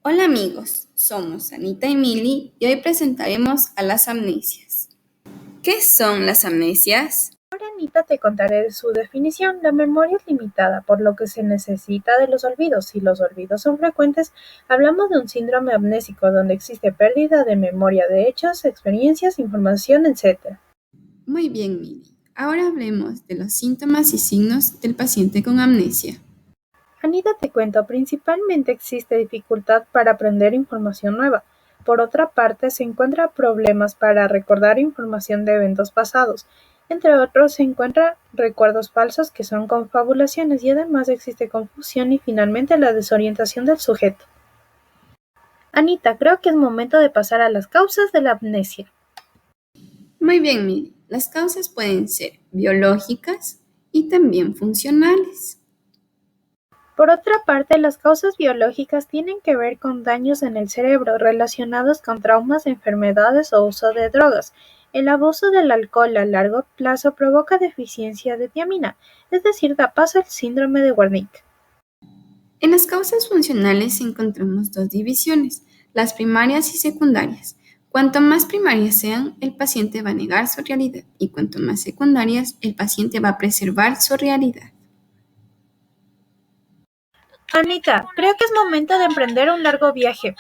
Hola amigos, somos Anita y Mili y hoy presentaremos a las amnesias. ¿Qué son las amnesias? Ahora Anita te contaré su definición. La memoria es limitada, por lo que se necesita de los olvidos. Si los olvidos son frecuentes, hablamos de un síndrome amnésico donde existe pérdida de memoria de hechos, experiencias, información, etc. Muy bien, Mili. Ahora hablemos de los síntomas y signos del paciente con amnesia. Anita te cuento, principalmente existe dificultad para aprender información nueva. Por otra parte, se encuentran problemas para recordar información de eventos pasados. Entre otros, se encuentran recuerdos falsos que son confabulaciones y además existe confusión y finalmente la desorientación del sujeto. Anita, creo que es momento de pasar a las causas de la amnesia. Muy bien, Mili. Las causas pueden ser biológicas y también funcionales. Por otra parte, las causas biológicas tienen que ver con daños en el cerebro relacionados con traumas, enfermedades o uso de drogas. El abuso del alcohol a largo plazo provoca deficiencia de tiamina, es decir, da paso al síndrome de Wernicke. En las causas funcionales encontramos dos divisiones, las primarias y secundarias. Cuanto más primarias sean, el paciente va a negar su realidad y cuanto más secundarias, el paciente va a preservar su realidad. Anita, creo que es momento de emprender un largo viaje.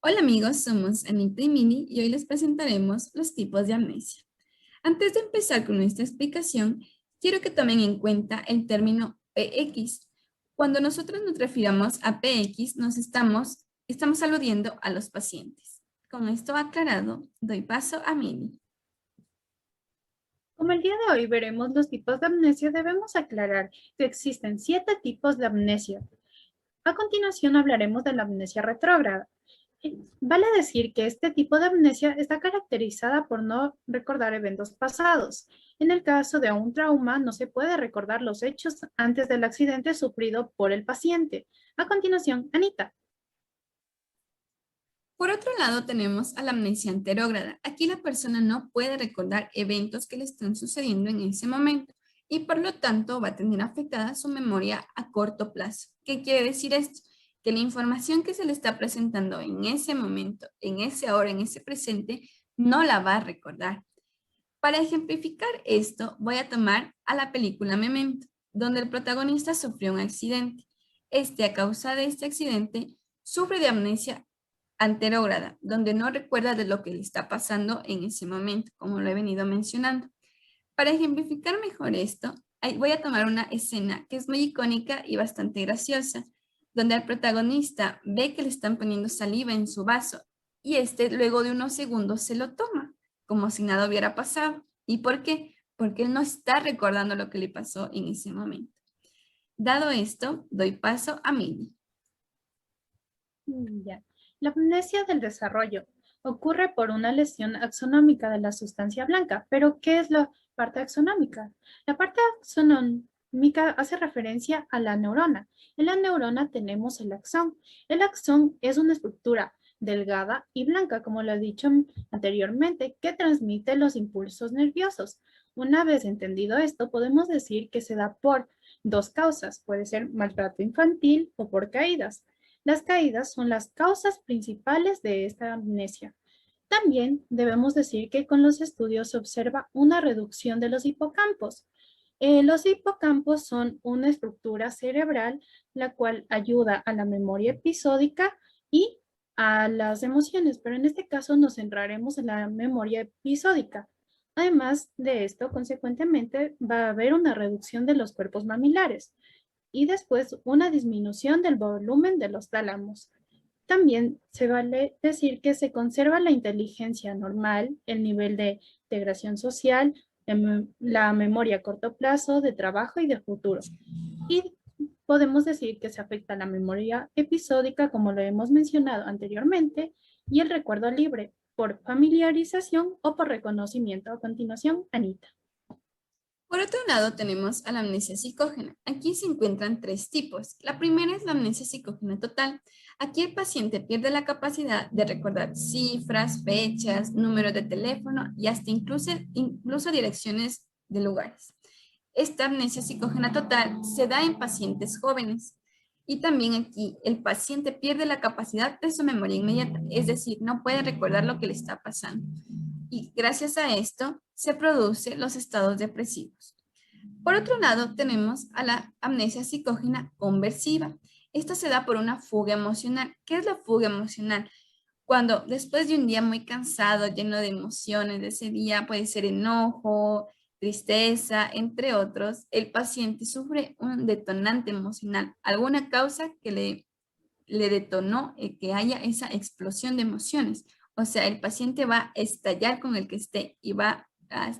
Hola amigos, somos Anita y Mini y hoy les presentaremos los tipos de amnesia. Antes de empezar con nuestra explicación, quiero que tomen en cuenta el término PX. Cuando nosotros nos refiramos a PX, estamos aludiendo a los pacientes. Con esto aclarado, doy paso a Mini. Como el día de hoy veremos los tipos de amnesia, debemos aclarar que existen 7 tipos de amnesia. A continuación hablaremos de la amnesia retrógrada. Vale decir que este tipo de amnesia está caracterizada por no recordar eventos pasados. En el caso de un trauma, no se puede recordar los hechos antes del accidente sufrido por el paciente. A continuación, Anita. Por otro lado, tenemos a la amnesia anterógrada. Aquí la persona no puede recordar eventos que le están sucediendo en ese momento y por lo tanto va a tener afectada su memoria a corto plazo. ¿Qué quiere decir esto? Que la información que se le está presentando en ese momento, en ese ahora, en ese presente, no la va a recordar. Para ejemplificar esto, voy a tomar a la película Memento, donde el protagonista sufrió un accidente. A causa de este accidente, sufre de amnesia anterógrada, donde no recuerda de lo que le está pasando en ese momento, como lo he venido mencionando. Para ejemplificar mejor esto, voy a tomar una escena que es muy icónica y bastante graciosa, donde el protagonista ve que le están poniendo saliva en su vaso y luego de unos segundos se lo toma, como si nada hubiera pasado. ¿Y por qué? Porque él no está recordando lo que le pasó en ese momento. Dado esto, doy paso a Mini. Ya. La amnesia del desarrollo ocurre por una lesión axonómica de la sustancia blanca. ¿Pero qué es la parte axonómica? La parte axonómica hace referencia a la neurona. En la neurona tenemos el axón. El axón es una estructura delgada y blanca, como lo he dicho anteriormente, que transmite los impulsos nerviosos. Una vez entendido esto, podemos decir que se da por dos causas. Puede ser maltrato infantil o por caídas. Las caídas son las causas principales de esta amnesia. También debemos decir que con los estudios se observa una reducción de los hipocampos. Los hipocampos son una estructura cerebral la cual ayuda a la memoria episódica y a las emociones, pero en este caso nos centraremos en la memoria episódica. Además de esto, consecuentemente, va a haber una reducción de los cuerpos mamilares y después una disminución del volumen de los tálamos. También se vale decir que se conserva la inteligencia normal, el nivel de integración social, la memoria a corto plazo, de trabajo y de futuro. Y podemos decir que se afecta la memoria episódica, como lo hemos mencionado anteriormente, y el recuerdo libre por familiarización o por reconocimiento. A continuación, Anita. Por otro lado, tenemos a la amnesia psicógena. Aquí se encuentran tres tipos. La primera es la amnesia psicógena total. Aquí el paciente pierde la capacidad de recordar cifras, fechas, números de teléfono y hasta incluso direcciones de lugares. Esta amnesia psicógena total se da en pacientes jóvenes. Y también aquí el paciente pierde la capacidad de su memoria inmediata, es decir, no puede recordar lo que le está pasando. Y gracias a esto se producen los estados depresivos. Por otro lado, tenemos a la amnesia psicógena conversiva. Esta se da por una fuga emocional. ¿Qué es la fuga emocional? Cuando después de un día muy cansado, lleno de emociones, de ese día puede ser enojo, tristeza, entre otros, el paciente sufre un detonante emocional, alguna causa que le detonó que haya esa explosión de emociones. O sea, el paciente va a estallar con el que esté y va a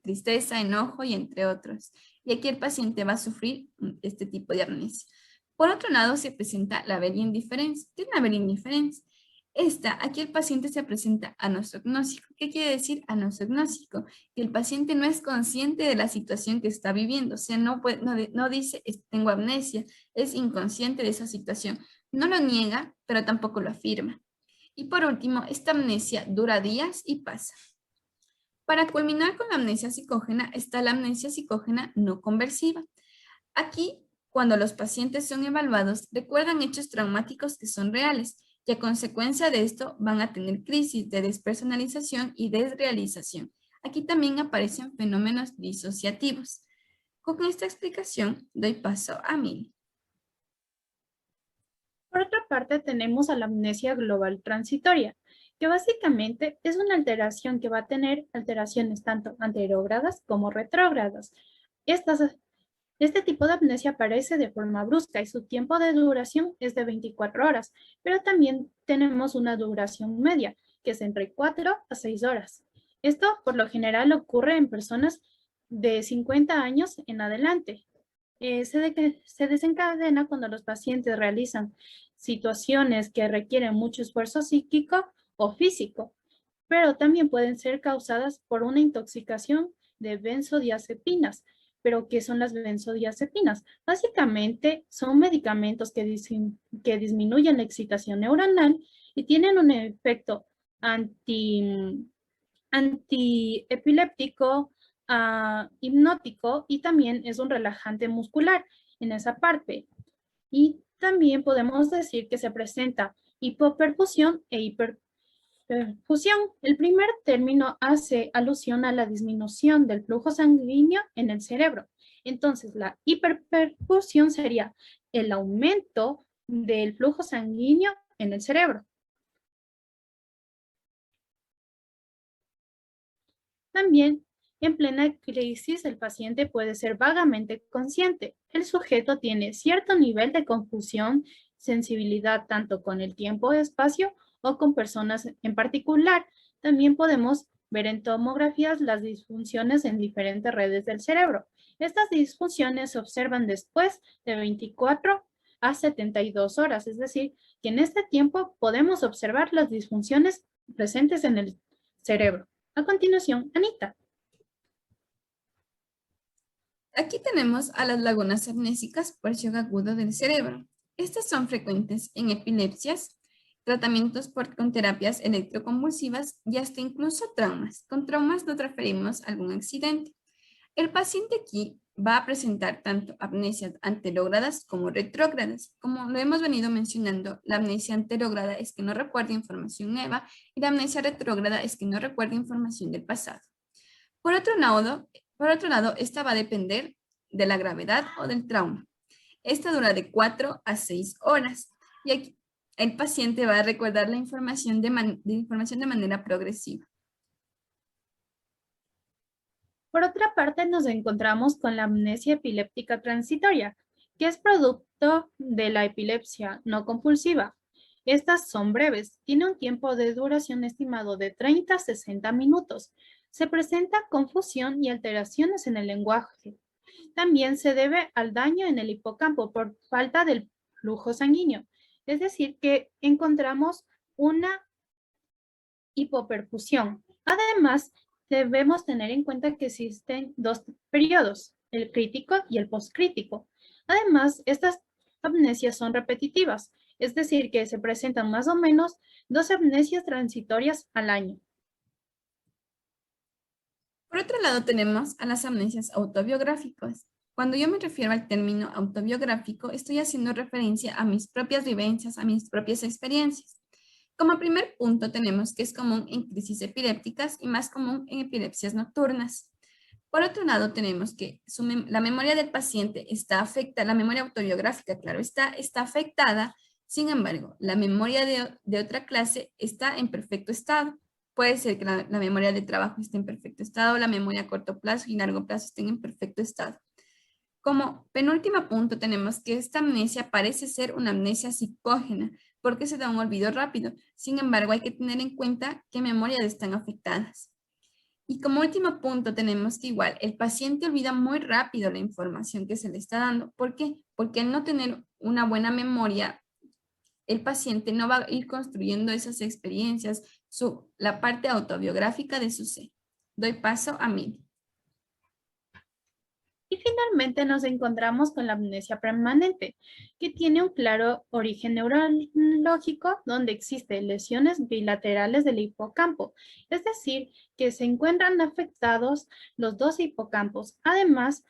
tristeza, enojo y entre otros. Y aquí el paciente va a sufrir este tipo de amnesia. Por otro lado, se presenta la berindiferencia. ¿Qué es la berindiferencia? Aquí el paciente se presenta anosognósico. ¿Qué quiere decir anosognósico? Que el paciente no es consciente de la situación que está viviendo, o sea, no dice tengo amnesia, es inconsciente de esa situación. No lo niega, pero tampoco lo afirma. Y por último, esta amnesia dura días y pasa. Para culminar con la amnesia psicógena está la amnesia psicógena no conversiva. Aquí, cuando los pacientes son evaluados, recuerdan hechos traumáticos que son reales y a consecuencia de esto van a tener crisis de despersonalización y desrealización. Aquí también aparecen fenómenos disociativos. Con esta explicación doy paso a Mili. Por otra parte, tenemos a la amnesia global transitoria, que básicamente es una alteración que va a tener alteraciones tanto anterógradas como retrógradas. Este tipo de amnesia aparece de forma brusca y su tiempo de duración es de 24 horas, pero también tenemos una duración media, que es entre 4 a 6 horas. Esto por lo general ocurre en personas de 50 años en adelante. Se desencadena cuando los pacientes realizan situaciones que requieren mucho esfuerzo psíquico o físico, pero también pueden ser causadas por una intoxicación de benzodiazepinas. ¿Pero qué son las benzodiazepinas? Básicamente son medicamentos que disminuyen la excitación neuronal y tienen un efecto antiepiléptico, hipnótico y también es un relajante muscular en esa parte. Y también podemos decir que se presenta hipoperfusión e hiperperfusión. El primer término hace alusión a la disminución del flujo sanguíneo en el cerebro. Entonces, la hiperperfusión sería el aumento del flujo sanguíneo en el cerebro. También, en plena crisis, el paciente puede ser vagamente consciente. El sujeto tiene cierto nivel de confusión, sensibilidad tanto con el tiempo, espacio o con personas en particular. También podemos ver en tomografías las disfunciones en diferentes redes del cerebro. Estas disfunciones se observan después de 24 a 72 horas, es decir, que en este tiempo podemos observar las disfunciones presentes en el cerebro. A continuación, Anita. Aquí tenemos a las lagunas amnésicas por shock agudo del cerebro. Estas son frecuentes en epilepsias, tratamientos con terapias electroconvulsivas y hasta incluso traumas. Con traumas nos referimos a algún accidente. El paciente aquí va a presentar tanto amnesias anterógradas como retrógradas. Como lo hemos venido mencionando, la amnesia anterógrada es que no recuerda información nueva y la amnesia retrógrada es que no recuerda información del pasado. Por otro lado, esta va a depender de la gravedad o del trauma. Esta dura de 4 a 6 horas y aquí el paciente va a recordar la información de manera progresiva. Por otra parte, nos encontramos con la amnesia epiléptica transitoria, que es producto de la epilepsia no compulsiva. Estas son breves, tienen un tiempo de duración estimado de 30 a 60 minutos. Se presenta confusión y alteraciones en el lenguaje. También se debe al daño en el hipocampo por falta del flujo sanguíneo. Es decir, que encontramos una hipoperfusión. Además, debemos tener en cuenta que existen dos periodos, el crítico y el postcrítico. Además, estas amnesias son repetitivas, es decir, que se presentan más o menos 2 amnesias transitorias al año. Por otro lado, tenemos a las amnesias autobiográficas. Cuando yo me refiero al término autobiográfico, estoy haciendo referencia a mis propias vivencias, a mis propias experiencias. Como primer punto tenemos que es común en crisis epilépticas y más común en epilepsias nocturnas. Por otro lado, tenemos que la memoria del paciente está afectada, la memoria autobiográfica, claro, está afectada. Sin embargo, la memoria de otra clase está en perfecto estado. Puede ser que la memoria de trabajo esté en perfecto estado, la memoria a corto plazo y largo plazo estén en perfecto estado. Como penúltimo punto tenemos que esta amnesia parece ser una amnesia psicógena porque se da un olvido rápido. Sin embargo, hay que tener en cuenta qué memorias están afectadas. Y como último punto tenemos que igual el paciente olvida muy rápido la información que se le está dando. ¿Por qué? Porque al no tener una buena memoria, el paciente no va a ir construyendo esas experiencias, la parte autobiográfica de su ser. Doy paso a Mili. Y finalmente nos encontramos con la amnesia permanente, que tiene un claro origen neurológico donde existen lesiones bilaterales del hipocampo, es decir, que se encuentran afectados los dos hipocampos. Además,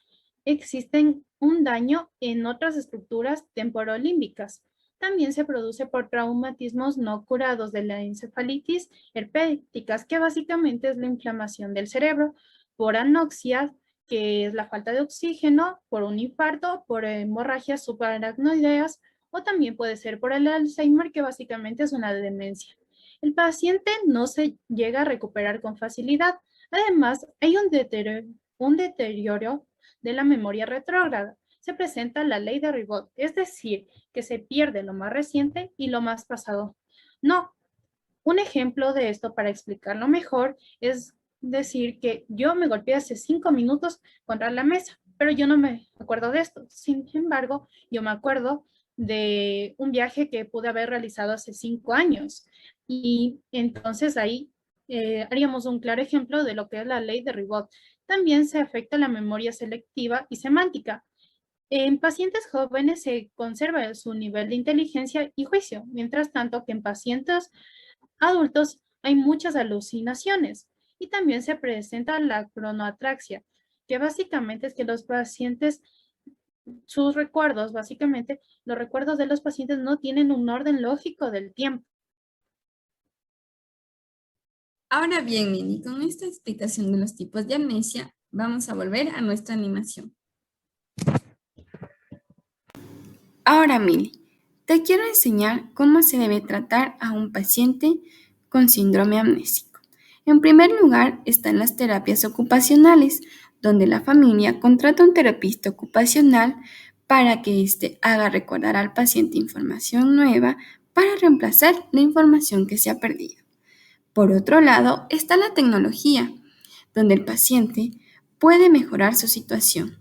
existen un daño en otras estructuras temporolímbicas. También se produce por traumatismos no curados de la encefalitis herpéticas, que básicamente es la inflamación del cerebro, por anoxia, que es la falta de oxígeno, por un infarto, por hemorragias subaracnoideas, o también puede ser por el Alzheimer, que básicamente es una demencia. El paciente no se llega a recuperar con facilidad. Además, hay un deterioro de la memoria retrógrada. Se presenta la ley de Ribot, es decir, que se pierde lo más reciente y lo más pasado. No, un ejemplo de esto para explicarlo mejor es decir que yo me golpeé hace 5 minutos contra la mesa, pero yo no me acuerdo de esto. Sin embargo, yo me acuerdo de un viaje que pude haber realizado hace 5 años. Y entonces ahí haríamos un claro ejemplo de lo que es la ley de Ribot. También se afecta la memoria selectiva y semántica. En pacientes jóvenes se conserva su nivel de inteligencia y juicio, mientras tanto que en pacientes adultos hay muchas alucinaciones y también se presenta la cronoatraxia, que básicamente es que los pacientes, sus recuerdos, básicamente los recuerdos de los pacientes no tienen un orden lógico del tiempo. Ahora bien, Mili, con esta explicación de los tipos de amnesia, vamos a volver a nuestra animación. Ahora, Mili, te quiero enseñar cómo se debe tratar a un paciente con síndrome amnésico. En primer lugar, están las terapias ocupacionales, donde la familia contrata a un terapista ocupacional para que éste haga recordar al paciente información nueva para reemplazar la información que se ha perdido. Por otro lado, está la tecnología, donde el paciente puede mejorar su situación.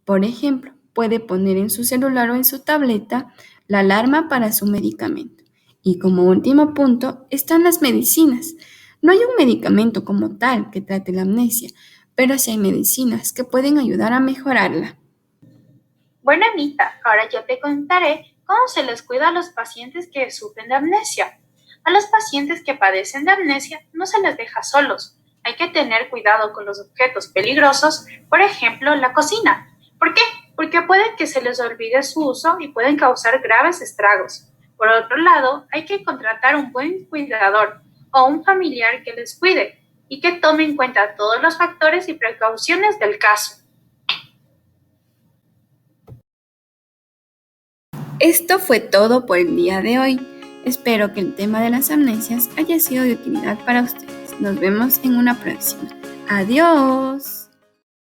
Por ejemplo, puede poner en su celular o en su tableta la alarma para su medicamento. Y como último punto, están las medicinas. No hay un medicamento como tal que trate la amnesia, pero sí hay medicinas que pueden ayudar a mejorarla. Bueno, Anita, ahora yo te contaré cómo se les cuida a los pacientes que sufren de amnesia. A los pacientes que padecen de amnesia no se les deja solos. Hay que tener cuidado con los objetos peligrosos, por ejemplo, la cocina. ¿Por qué? Porque puede que se les olvide su uso y pueden causar graves estragos. Por otro lado, hay que contratar un buen cuidador o un familiar que les cuide y que tome en cuenta todos los factores y precauciones del caso. Esto fue todo por el día de hoy. Espero que el tema de las amnesias haya sido de utilidad para ustedes. Nos vemos en una próxima. Adiós.